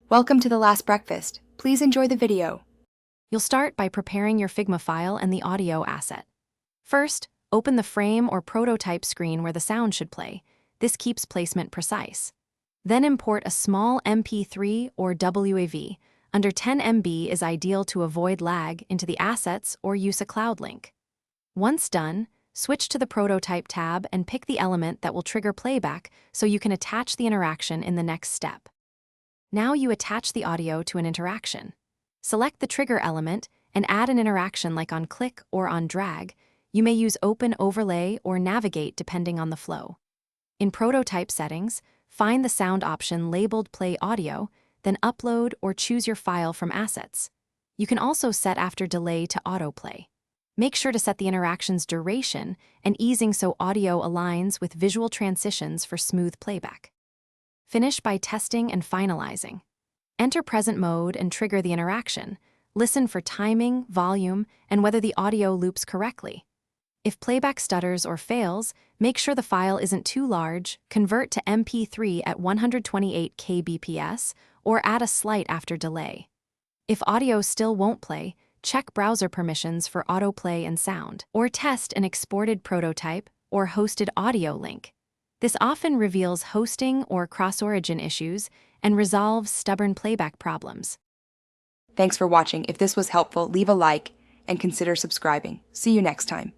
Welcome to The Last Breakfast. Please enjoy the video. You'll start by preparing your Figma file and the audio asset. First, open the frame or prototype screen where the sound should play. This keeps placement precise. Then import a small MP3 or WAV. Under 10 MB is ideal to avoid lag into the assets or use a cloud link. Once done, switch to the Prototype tab and pick the element that will trigger playback so you can attach the interaction in the next step. Now you attach the audio to an interaction. Select the trigger element and add an interaction like on click or on drag. You may use Open Overlay or Navigate depending on the flow. In Prototype settings, find the sound option labeled Play Audio, then upload or choose your file from Assets. You can also set after delay to autoplay. Make sure to set the interaction's duration and easing so audio aligns with visual transitions for smooth playback. Finish by testing and finalizing. Enter present mode and trigger the interaction. Listen for timing, volume, and whether the audio loops correctly. If playback stutters or fails, make sure the file isn't too large, convert to MP3 at 128 kbps, or add a slight after delay. If audio still won't play, check browser permissions for autoplay and sound, or test an exported prototype or hosted audio link. This often reveals hosting or cross-origin issues and resolves stubborn playback problems. Thanks for watching. If this was helpful, leave a like and consider subscribing. See you next time.